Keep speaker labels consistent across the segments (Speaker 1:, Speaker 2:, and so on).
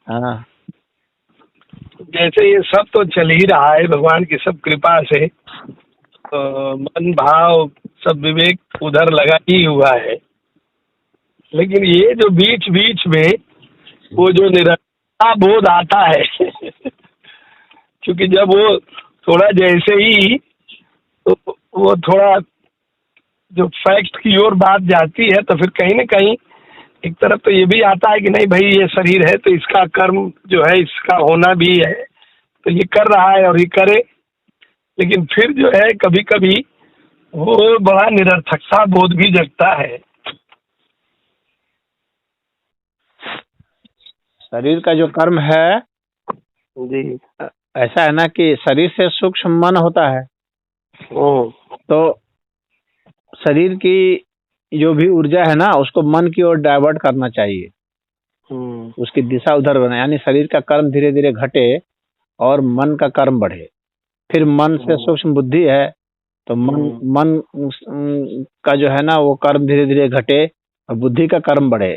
Speaker 1: हाँ।
Speaker 2: जैसे ये सब तो चल ही रहा है भगवान की सब कृपा से, तो मन भाव सब विवेक उधर लगा ही हुआ है। लेकिन ये जो बीच बीच में वो जो निरंतरता बोध आता है क्योंकि जब वो थोड़ा जैसे ही तो वो थोड़ा जो फैक्ट की ओर बात जाती है तो फिर कहीं ना कहीं एक तरफ तो ये भी आता है कि नहीं भाई ये शरीर है तो इसका कर्म जो है इसका होना भी है, तो ये कर रहा है और ये करे। लेकिन फिर जो है कभी कभी वो बड़ा निरर्थकता बोध भी जगता है।
Speaker 1: शरीर का जो कर्म है
Speaker 2: जी।
Speaker 1: ऐसा है ना कि शरीर से सूक्ष्म मन होता है, तो शरीर की जो भी ऊर्जा है ना उसको मन की ओर डाइवर्ट करना चाहिए, उसकी दिशा उधर बने, यानी शरीर का कर्म धीरे धीरे घटे और मन का कर्म बढ़े। फिर मन से सूक्ष्म बुद्धि है तो मन का जो है ना वो कर्म धीरे धीरे घटे और बुद्धि का कर्म बढ़े।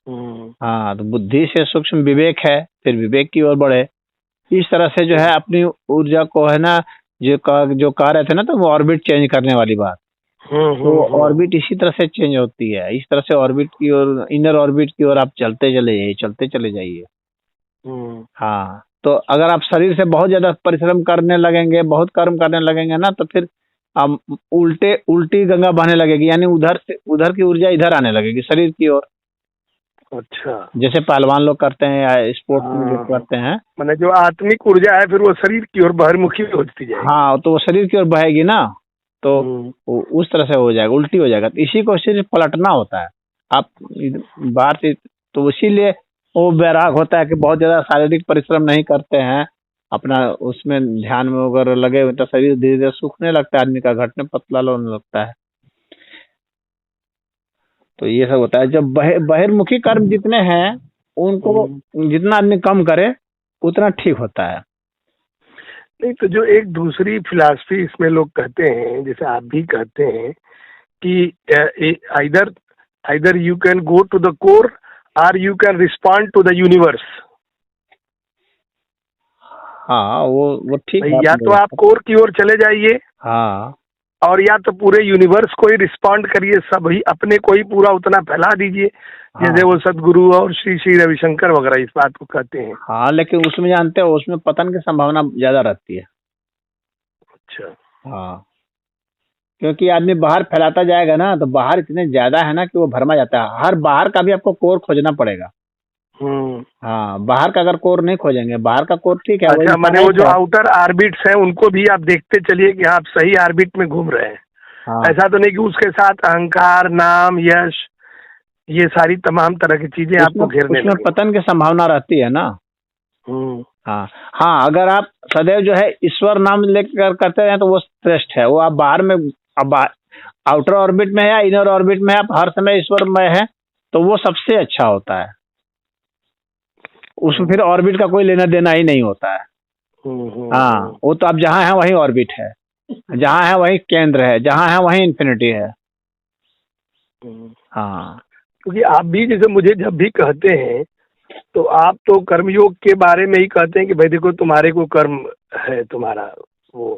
Speaker 1: हाँ, तो बुद्धि से सूक्ष्म विवेक है, फिर विवेक की ओर बढ़े। इस तरह से जो है अपनी ऊर्जा को है ना जो कह रहे थे ना, तो वो ऑर्बिट चेंज करने वाली बात, तो ऑर्बिट इसी तरह से चेंज होती है। इस तरह से ऑर्बिट की ओर, इनर ऑर्बिट की ओर आप चलते चले जाइए। हाँ, तो अगर आप शरीर से बहुत ज्यादा परिश्रम करने लगेंगे, बहुत कर्म करने लगेंगे ना, तो फिर उल्टी गंगा बहने लगेगी, यानी उधर की ऊर्जा इधर आने लगेगी शरीर की ओर।
Speaker 2: अच्छा,
Speaker 1: जैसे पहलवान लोग करते हैं या स्पोर्ट्स में लोग करते हैं,
Speaker 2: मैंने जो आत्मिक ऊर्जा है फिर वो शरीर की ओर बहिर्मुखी होती जाएगी।
Speaker 1: हाँ, तो वो शरीर की ओर बहेगी ना, तो उस तरह से हो जाएगा, उल्टी हो जाएगा। तो इसी को सिर्फ पलटना होता है आप बाहर से, तो इसीलिए वो वैराग होता है कि बहुत ज्यादा शारीरिक परिश्रम नहीं करते हैं, अपना उसमें ध्यान में अगर लगे हुए तो शरीर धीरे धीरे सूखने लगता है, आदमी का घटने पतला होने लगता है। तो ये सब होता है। जब बहिर्मुखी कर्म जितने हैं उनको जितना आदमी कम करे उतना ठीक होता है।
Speaker 2: नहीं तो जो एक दूसरी फिलॉसफी इसमें लोग कहते हैं, जैसे आप भी कहते हैं कि either you can go to the core और you can respond to the universe.
Speaker 1: हाँ, वो ठीक है।
Speaker 2: या तो आप कोर की ओर चले जाइए,
Speaker 1: हाँ,
Speaker 2: और या तो पूरे यूनिवर्स को ही रिस्पॉन्ड करिए, सभी अपने को ही पूरा उतना फैला दीजिए। हाँ। जैसे वो सदगुरु और श्री श्री रविशंकर वगैरह इस बात को कहते हैं।
Speaker 1: हाँ, लेकिन उसमें जानते हो उसमें पतन की संभावना ज्यादा रहती है।
Speaker 2: अच्छा। हाँ,
Speaker 1: क्योंकि आदमी बाहर फैलाता जाएगा ना, तो बाहर इतने ज्यादा है ना कि वो भरमा जाता है। हर बाहर का भी आपको कोर खोजना पड़ेगा। हाँ, बाहर का अगर कोर नहीं खोजेंगे, बाहर का कोर ठीक है।
Speaker 2: अच्छा, मैंने वो जो आउटर ऑर्बिट्स हैं उनको भी आप देखते चलिए कि आप सही ऑर्बिट में घूम रहे हैं। हाँ। ऐसा तो नहीं कि उसके साथ अहंकार, नाम, यश, ये सारी तमाम तरह की चीजें आपको घेरने
Speaker 1: उसमें पतन की संभावना रहती है ना। हाँ हाँ, अगर आप सदैव जो है ईश्वर नाम लेकर करते हैं तो वो श्रेष्ठ है। वो आप बाहर में, अब आउटर ऑर्बिट में है या इनर ऑर्बिट में आप हर समय ईश्वर में है, तो वो सबसे अच्छा होता है। उसमें फिर ऑर्बिट का कोई लेना देना ही नहीं होता है। हाँ, वो तो आप जहाँ है वही ऑर्बिट है, जहाँ है वही केंद्र है, जहाँ है वही इन्फिनिटी है। हाँ,
Speaker 2: क्योंकि आप भी जैसे मुझे जब भी कहते हैं तो आप तो कर्मयोग के बारे में ही कहते हैं कि भाई देखो तुम्हारे को कर्म है तुम्हारा वो,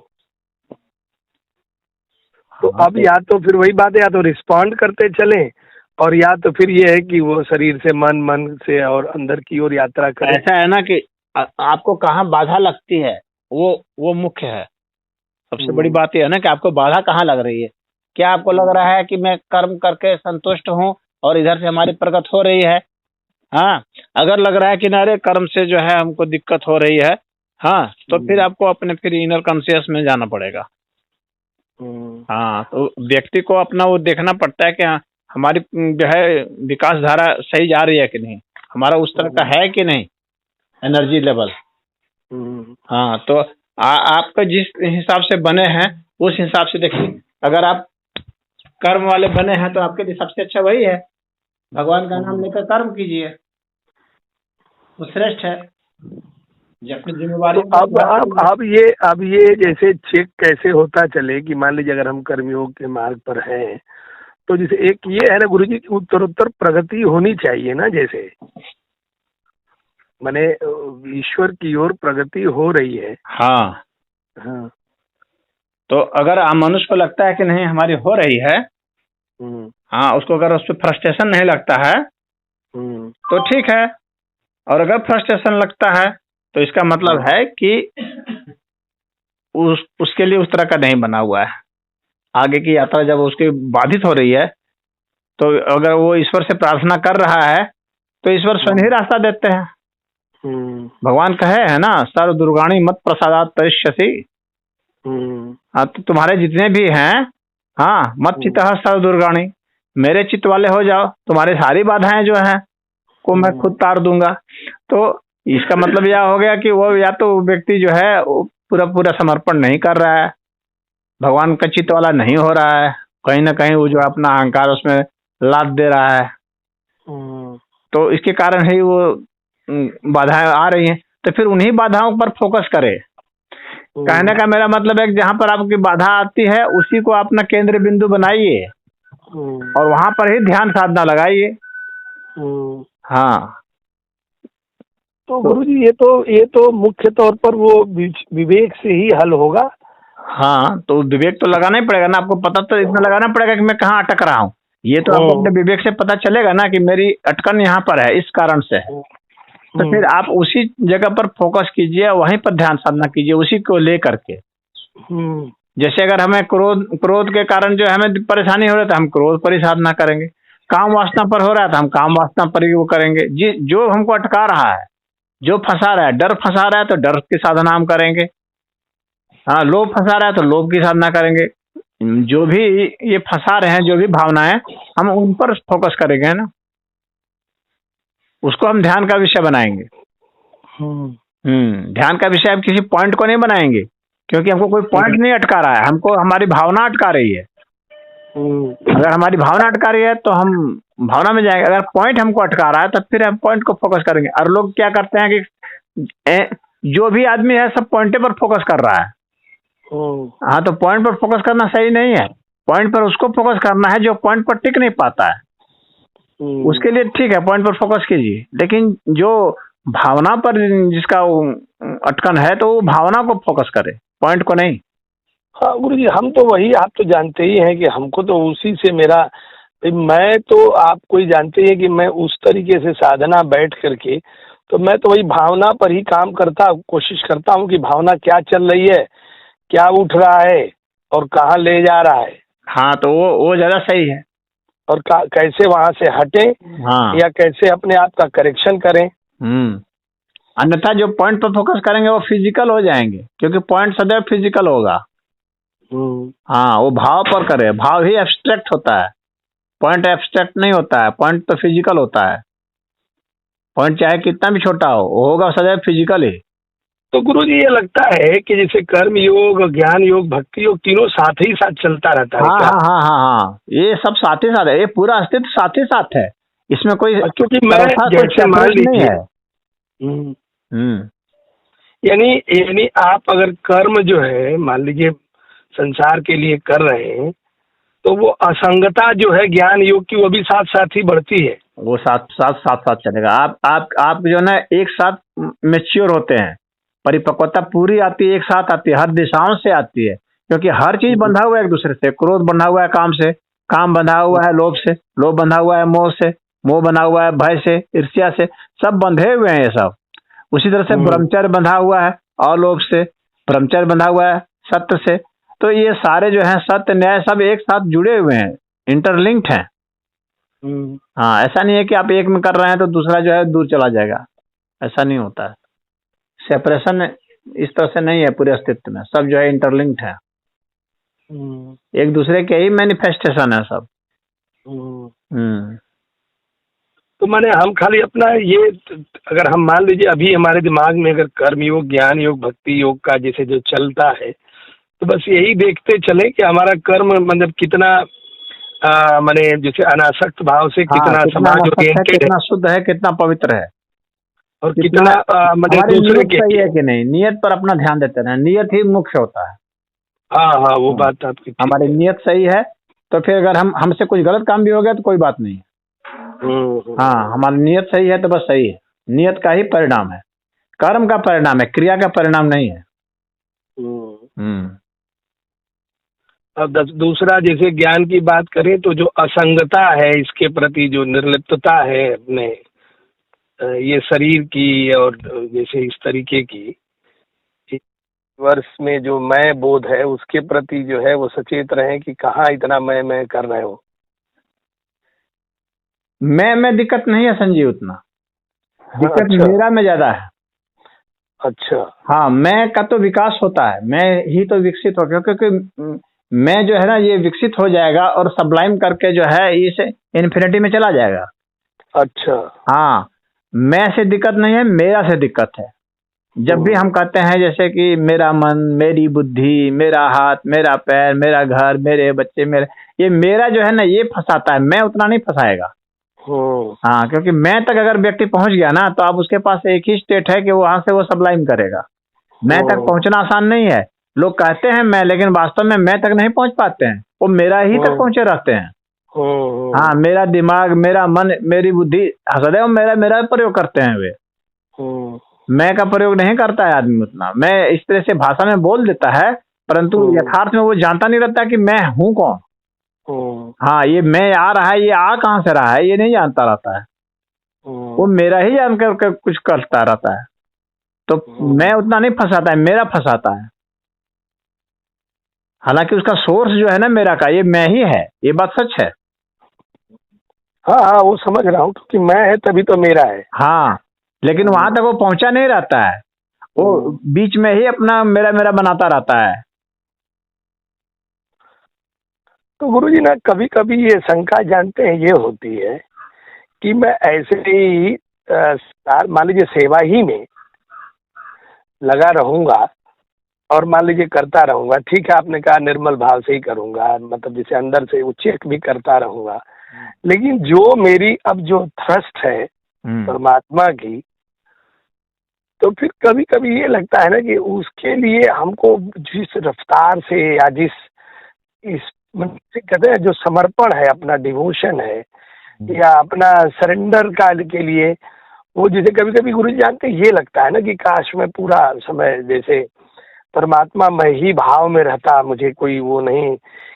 Speaker 2: तो अब या तो फिर वही बात है, या तो रिस्पॉन्ड करते चलें, और या तो फिर ये है कि वो शरीर से मन, मन से और अंदर की ओर यात्रा करें।
Speaker 1: ऐसा है ना कि आपको कहाँ बाधा लगती है वो मुख्य है। सबसे बड़ी बात यह है ना कि आपको बाधा कहाँ लग रही है। क्या आपको लग रहा है कि मैं कर्म करके संतुष्ट हूँ और इधर से हमारी प्रगति हो रही है? हाँ, अगर लग रहा है कि नारे कर्म से जो है हमको दिक्कत हो रही है, हाँ, तो फिर आपको अपने फिर इनर कॉन्शियस में जाना पड़ेगा। हाँ, तो व्यक्ति को अपना वो देखना पड़ता है कि हमारी जो है विकास धारा सही जा रही है कि नहीं, हमारा उस तरह का है कि नहीं एनर्जी लेवल। हाँ, तो आपका जिस हिसाब से बने हैं उस हिसाब से देखिए। अगर आप कर्म वाले बने हैं तो आपके लिए सबसे अच्छा वही है, भगवान का नाम लेकर कर्म कीजिए, वो श्रेष्ठ है। अपनी जिम्मेवारी।
Speaker 2: तो अब ये जैसे चेक कैसे होता चले कि मान लीजिए अगर हम कर्मयोग के मार्ग पर हैं, तो जैसे एक ये है ना गुरुजी की उत्तरोत्तर प्रगति होनी चाहिए ना, जैसे माने ईश्वर की ओर प्रगति हो रही है।
Speaker 1: हाँ।
Speaker 2: हाँ।
Speaker 1: तो अगर मनुष्य को लगता है कि नहीं हमारी हो रही है, हाँ, उसको अगर उस पर फ्रस्ट्रेशन नहीं लगता है तो ठीक है। और अगर फ्रस्ट्रेशन लगता है तो इसका मतलब है कि उसके लिए उस तरह का नहीं बना हुआ है। आगे की यात्रा जब उसकी बाधित हो रही है तो अगर वो ईश्वर से प्रार्थना कर रहा है तो ईश्वर स्वयं ही रास्ता देते हैं। भगवान कहे है ना, सर्व दुर्गाणी मत प्रसादात तरिष्यसि। हाँ, तो तुम्हारे जितने भी हैं, हाँ, मत चित्तः सर्व दुर्गाणी, मेरे चित्त वाले हो जाओ, तुम्हारी सारी बाधाएं जो हैं को मैं खुद तार दूंगा। तो इसका मतलब यह हो गया कि वो या तो व्यक्ति जो है वो पूरा पूरा समर्पण नहीं कर रहा है, भगवान का चित्त वाला नहीं हो रहा है, कहीं ना कहीं वो जो अपना अहंकार उसमें लाद दे रहा है। तो इसके कारण ही वो बाधाएं आ रही हैं। तो फिर उन्हीं बाधाओं पर फोकस करे। कहने का मेरा मतलब है कि जहाँ पर आपकी बाधा आती है उसी को अपना केंद्र बिंदु बनाइए और वहां पर ही ध्यान साधना लगाइए। हाँ।
Speaker 2: तो गुरुजी ये तो मुख्य तौर पर वो विवेक से ही हल होगा।
Speaker 1: हाँ, तो विवेक तो लगाना ही पड़ेगा ना, आपको पता तो इतना लगाना पड़ेगा कि मैं कहाँ अटक रहा हूँ। ये तो आपको अपने विवेक से पता चलेगा ना कि मेरी अटकन यहाँ पर है, इस कारण से है। तो फिर आप उसी जगह पर फोकस कीजिए, वहीं पर ध्यान साधना कीजिए, उसी को लेकर के। जैसे अगर हमें क्रोध के कारण जो हमें परेशानी हो रही है तो हम क्रोध पर ही साधना करेंगे। काम वासना पर हो रहा है तो हम काम वासना पर ही वो करेंगे। जो हमको अटका रहा है, जो फंसा रहा है, डर फंसा रहा है तो डर की साधना हम करेंगे। हाँ, लोभ फंसा रहा है तो लोभ की साधना करेंगे। जो भी ये फंसा रहे हैं, जो भी भावनाएं, हम उन पर फोकस करेंगे, है ना, उसको हम ध्यान का विषय बनाएंगे। ध्यान का विषय हम किसी पॉइंट को नहीं बनाएंगे, क्योंकि हमको कोई पॉइंट नहीं अटका रहा है, हमको हमारी भावना अटका रही है। अगर हमारी भावना अटका रही है तो हम भावना में जाएंगे। अगर पॉइंट हमको अटका रहा है तो फिर हम पॉइंट को फोकस करेंगे। और लोग क्या करते हैं कि जो भी आदमी है सब पॉइंटे पर फोकस कर रहा है। हाँ, तो पॉइंट पर फोकस करना सही नहीं है। पॉइंट पर उसको फोकस करना है जो पॉइंट पर टिक नहीं पाता है, उसके लिए ठीक है, पॉइंट पर फोकस कीजिए। लेकिन जो भावना पर जिसका अटकन है तो वो भावना को फोकस करे, पॉइंट को नहीं।
Speaker 2: हाँ गुरुजी, हम तो वही, आप तो जानते ही हैं कि हमको तो उसी से मेरा, मैं तो आपको ही जानते हैं कि मैं उस तरीके से साधना बैठ करके तो मैं तो वही भावना पर ही काम कोशिश करता हूँ कि भावना क्या चल रही है, क्या उठ रहा है और कहाँ ले जा रहा है।
Speaker 1: हाँ, तो वो ज्यादा सही है।
Speaker 2: और कैसे वहां से हटे,
Speaker 1: हाँ,
Speaker 2: या कैसे अपने आप का करेक्शन करें।
Speaker 1: अन्यथा जो पॉइंट पर फोकस करेंगे वो फिजिकल हो जाएंगे, क्योंकि पॉइंट सदैव फिजिकल होगा। हाँ, वो भाव पर करे, भाव ही एब्स्ट्रैक्ट होता है, पॉइंट एब्स्ट्रैक्ट नहीं होता है, पॉइंट तो फिजिकल होता है। पॉइंट चाहे कितना भी छोटा हो, वो होगा सदैव फिजिकल ही।
Speaker 2: तो गुरुजी ये लगता है कि जैसे कर्म योग, ज्ञान योग, भक्ति योग तीनों साथ ही साथ चलता रहता है।
Speaker 1: हाँ, ये सब साथ ही साथ है, ये पूरा अस्तित्व साथ ही साथ है, इसमें कोई,
Speaker 2: क्योंकि मैं जैसे मान लीजिए यानी आप अगर कर्म जो है मान लीजिए संसार के लिए कर रहे हैं तो वो असंगता जो है ज्ञान योग की वो भी साथ साथ ही बढ़ती है,
Speaker 1: वो साथ चलेगा। आप जो ना एक साथ मैच्योर होते हैं, परिपक्वता पूरी आती है, एक साथ आती है, हर दिशाओं से आती है, क्योंकि हर चीज बंधा हुआ है एक दूसरे से। क्रोध बंधा हुआ है काम से, काम बंधा हुआ है लोभ से, लोभ बंधा हुआ है मोह से, मोह बंधा हुआ है भय से, ईर्ष्या से, सब बंधे हुए हैं ये सब। उसी तरह से ब्रह्मचर्य बंधा हुआ है और लोभ से, ब्रह्मचर्य बंधा हुआ है सत्य से। तो ये सारे जो है सत्य न्याय सब एक साथ जुड़े हुए हैं, इंटरलिंक्ड हैं। हाँ, ऐसा नहीं है कि आप एक में कर रहे हैं तो दूसरा जो है दूर चला जाएगा, ऐसा नहीं होता है। सेपरेशन इस तरह से नहीं है पूरे अस्तित्व में, सब जो है इंटरलिंक्ड है, एक दूसरे के ही मैनिफेस्टेशन है सब।
Speaker 2: तो माने हम खाली अपना ये, अगर हम मान लीजिए अभी हमारे दिमाग में अगर कर्म योग, ज्ञान योग, भक्ति योग का जैसे जो चलता है तो बस यही देखते चले कि हमारा कर्म मतलब कितना माने जैसे अनासक्त भाव से कितना समाज ओरिएंटेड है,
Speaker 1: कितना शुद्ध है, कितना पवित्र है,
Speaker 2: और कितना मतलब दूसरे के
Speaker 1: सही है कि नहीं, नियत पर अपना ध्यान देते रहे, नियत ही मुख्य होता है।
Speaker 2: हाँ, वो बात आपकी,
Speaker 1: हमारी नियत सही है तो फिर अगर हमसे कुछ गलत काम भी हो गया तो कोई बात नहीं है। हाँ, हमारी नियत सही है तो बस सही है, नियत का ही परिणाम है, कर्म का परिणाम है, क्रिया का परिणाम नहीं है।
Speaker 2: अब दूसरा, जैसे ज्ञान की बात करें तो जो असंगता है इसके प्रति, जो निर्लिप्तता है अपने ये शरीर की, और जैसे इस तरीके की वर्ष में जो मैं बोध है उसके प्रति जो है वो सचेत रहे कि कहाँ इतना मैं कर रहे हो।
Speaker 1: मैं दिक्कत नहीं है संजीव, उतना दिक्कत
Speaker 2: अच्छा।
Speaker 1: मेरा में ज्यादा है।
Speaker 2: अच्छा।
Speaker 1: हाँ, मैं का तो विकास होता है, मैं ही तो विकसित हो गया, क्योंकि मैं जो है ना ये विकसित हो जाएगा और सबलाइम करके जो है इस इन्फिनिटी में चला जाएगा।
Speaker 2: अच्छा।
Speaker 1: हाँ, मैं से दिक्कत नहीं है, मेरा से दिक्कत है। जब भी हम कहते हैं जैसे कि मेरा मन, मेरी बुद्धि, मेरा हाथ, मेरा पैर, मेरा घर, मेरे बच्चे, मेरे, ये मेरा जो है ना ये फंसाता है, मैं उतना नहीं फंसाएगा। हाँ, क्योंकि मैं तक अगर व्यक्ति पहुंच गया ना तो आप उसके पास एक ही स्टेट है कि वहां से वो सबलाइम करेगा। मैं तक पहुंचना आसान नहीं है। लोग कहते हैं मैं, लेकिन वास्तव में मैं तक नहीं पहुंच पाते हैं, वो मेरा ही तक पहुंचे रहते हैं। हाँ, मेरा दिमाग, मेरा मन, मेरी बुद्धि सदैव मेरा प्रयोग करते हैं वे। मैं का प्रयोग नहीं करता है आदमी उतना। मैं इस तरह से भाषा में बोल देता है, परंतु यथार्थ में वो जानता नहीं रहता कि मैं हूँ कौन। हाँ, ये मैं आ रहा है, ये आ कहाँ से रहा है ये नहीं जानता रहता है। वो मेरा ही जान कर कुछ करता रहता है। तो मैं उतना नहीं फंसाता है, मेरा फंसाता है। हालांकि उसका सोर्स जो है ना मेरा का, ये मैं ही है, ये बात सच है।
Speaker 2: हाँ, वो समझ रहा हूँ, क्योंकि मैं है तभी तो मेरा है।
Speaker 1: हाँ, लेकिन वहां तक वो पहुंचा नहीं रहता है, वो बीच में ही अपना मेरा मेरा बनाता रहता है।
Speaker 2: तो गुरुजी ना, कभी कभी ये शंका जानते हैं ये होती है कि मैं ऐसे ही मान लीजिए सेवा ही में लगा रहूंगा और मान लीजिए करता रहूंगा। ठीक है, आपने कहा निर्मल भाव से ही करूंगा, मतलब जैसे अंदर से वो चेक भी करता रहूंगा, लेकिन जो मेरी अब जो थ्रस्ट है परमात्मा की, तो फिर कभी कभी ये लगता है ना कि उसके लिए हमको जिस रफ्तार से या जिस इस कहते हैं जो समर्पण है, अपना डिवोशन है या अपना सरेंडर काल के लिए, वो जैसे कभी कभी गुरु जी जानते ये लगता है ना कि काश मैं पूरा समय जैसे परमात्मा में ही भाव में रहता, मुझे कोई वो नहीं।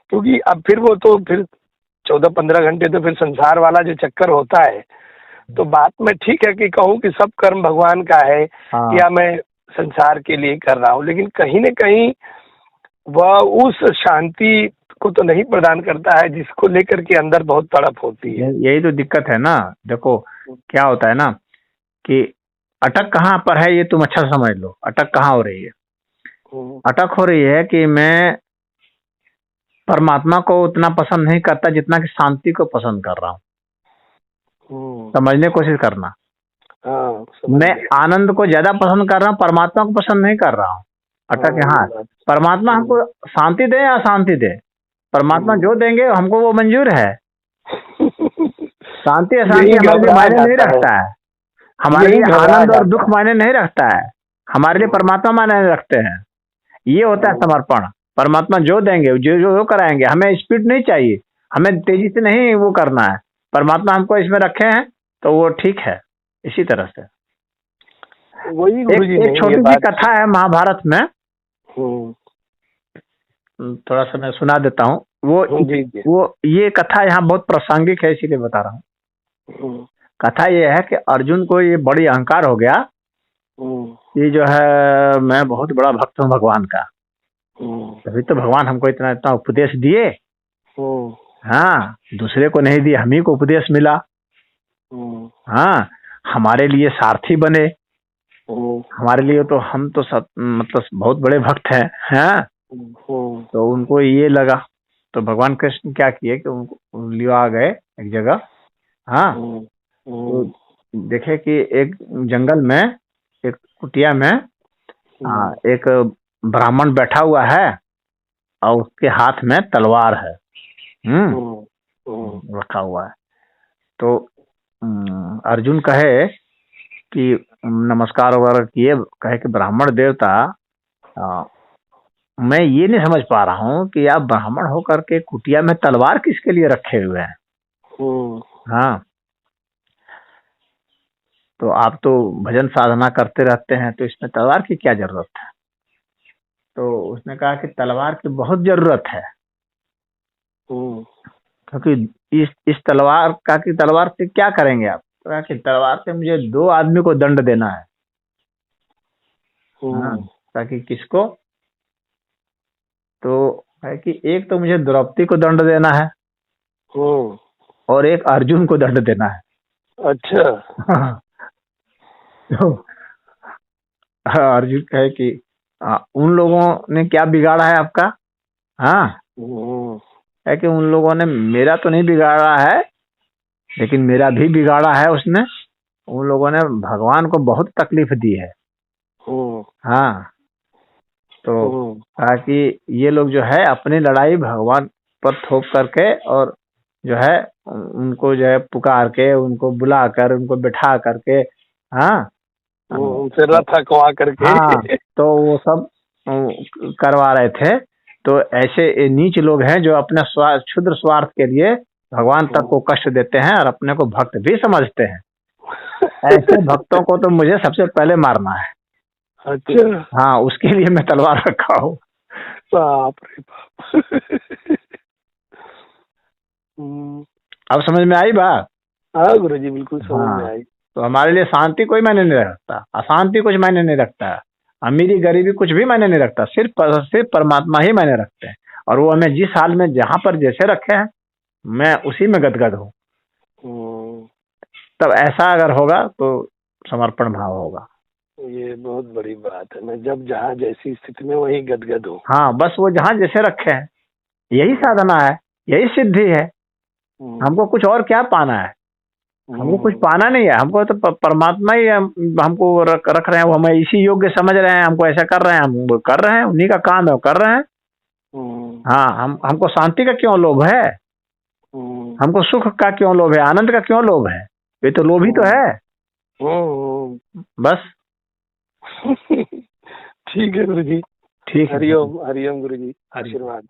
Speaker 2: क्योंकि अब फिर वो तो फिर 14-15 घंटे तो फिर संसार वाला जो चक्कर होता है, तो बात में ठीक है कि कहूँ कि सब कर्म भगवान का है। हाँ। या मैं संसार के लिए कर रहा हूँ, लेकिन कहीं न कहीं वह उस शांति को तो नहीं प्रदान करता है जिसको लेकर के अंदर बहुत तड़प होती है।
Speaker 1: यही तो दिक्कत है ना। देखो क्या होता है ना कि अटक कहाँ पर है ये तुम अच्छा समझ लो। अटक कहाँ हो रही है? अटक हो रही है कि मैं परमात्मा को उतना पसंद नहीं करता जितना कि शांति को पसंद कर रहा हूँ। समझने की कोशिश करना। मैं आनंद को ज्यादा पसंद कर रहा हूँ, परमात्मा को पसंद नहीं कर रहा हूँ। अटक यहाँ, परमात्मा हमको शांति दे या अशांति दे, परमात्मा जो देंगे हमको वो मंजूर है। शांति अशांति हमारे लिए मायने नहीं रखता है, हमारे लिए आनंद और दुख मायने नहीं रखता है, हमारे लिए परमात्मा मायने रखते हैं। ये होता है समर्पण। परमात्मा जो देंगे, जो जो कराएंगे, हमें स्पीड नहीं चाहिए, हमें तेजी से नहीं वो करना है। परमात्मा हमको इसमें रखे हैं तो वो ठीक है। इसी तरह से
Speaker 2: वही
Speaker 1: एक छोटी सी कथा है महाभारत में, थोड़ा सा मैं सुना देता हूँ। वो ये कथा यहाँ बहुत प्रासंगिक है, इसीलिए बता रहा हूँ। कथा ये है कि अर्जुन को ये बड़ी अहंकार हो गया, ये जो है मैं बहुत बड़ा भक्त हूँ भगवान का, तभी तो भगवान हमको इतना इतना उपदेश दिए। हाँ, दूसरे को नहीं दिए, हम ही को उपदेश मिला। हाँ, हमारे लिए सारथी बने, हमारे लिए तो हम तो मतलब बहुत बड़े भक्त हैं। हाँ, तो उनको ये लगा, तो भगवान कृष्ण क्या किए कि उनको लिया गए एक जगह। हाँ, तो देखे कि एक जंगल में, एक कुटिया में एक ब्राह्मण बैठा हुआ है और उसके हाथ में तलवार है रखा हुआ है। तो अर्जुन कहे कि नमस्कार वगैरह किए, कहे कि ब्राह्मण देवता, मैं ये नहीं समझ पा रहा हूँ कि आप ब्राह्मण होकर के कुटिया में तलवार किसके लिए रखे हुए हैं। हाँ, तो आप तो भजन साधना करते रहते हैं, तो इसमें तलवार की क्या जरूरत है? तो उसने कहा कि तलवार की बहुत जरूरत है, क्योंकि इस तलवार का कि तलवार से क्या करेंगे आप? तो कहा कि तलवार से मुझे 2 आदमी को दंड देना है। हाँ, ताकि किसको? तो है कि एक तो मुझे द्रौपदी को दंड देना है और एक अर्जुन को दंड देना है।
Speaker 2: अच्छा।
Speaker 1: तो अर्जुन कहे कि उन लोगों ने क्या बिगाड़ा है आपका? हाँ, है कि उन लोगों ने मेरा तो नहीं बिगाड़ा है, लेकिन मेरा भी बिगाड़ा है उसने। उन लोगों ने भगवान को बहुत तकलीफ दी है। हाँ, तो कहा कि ये लोग जो है अपनी लड़ाई भगवान पर थोप करके और जो है उनको जो है पुकार के, उनको बुला कर, उनको बिठा करके, हाँ,
Speaker 2: उनसे रथ हकवा करके,
Speaker 1: हाँ, तो वो सब करवा रहे थे। तो ऐसे नीच लोग हैं जो अपने क्षुद्र स्वार्थ के लिए भगवान तक को कष्ट देते हैं और अपने को भक्त भी समझते हैं। ऐसे भक्तों को तो मुझे सबसे पहले मारना है।
Speaker 2: अच्छा।
Speaker 1: हाँ, उसके लिए मैं तलवार रखा हूँ।
Speaker 2: बाप रे बाप।
Speaker 1: अब समझ में आई बात?
Speaker 2: हाँ गुरुजी, बिल्कुल समझ में आई।
Speaker 1: तो हमारे लिए शांति कोई मायने नहीं रखता, अशांति कुछ मायने नहीं रखता, अमीरी गरीबी कुछ भी मायने नहीं रखता, सिर्फ परमात्मा ही मायने रखते हैं। और वो हमें जिस हाल में जहाँ पर जैसे रखे हैं, मैं उसी में गदगद हूँ। तब ऐसा अगर होगा तो समर्पण भाव होगा।
Speaker 2: ये बहुत बड़ी बात है। मैं जब जहाँ जैसी स्थिति में वही गदगद हूँ।
Speaker 1: हाँ, बस वो जहाँ जैसे रखे हैं, यही साधना है, यही सिद्धि है। हमको कुछ और क्या पाना है? हमको कुछ पाना नहीं है। हमको तो परमात्मा ही हमको रख रहे हैं, वो हमें इसी योग्य समझ रहे हैं, हमको ऐसा कर रहे हैं, हम वो कर रहे हैं, उन्हीं का काम है, वो कर रहे हैं। हाँ, हमको शांति का क्यों लोभ है? हमको सुख का क्यों लोभ है? आनंद का क्यों लोभ है? ये तो लोभ ही तो है। बस।
Speaker 2: ठीक है गुरुजी।
Speaker 1: ठीक है।
Speaker 2: हरिओम, हरिओम गुरुजी, आशीर्वाद।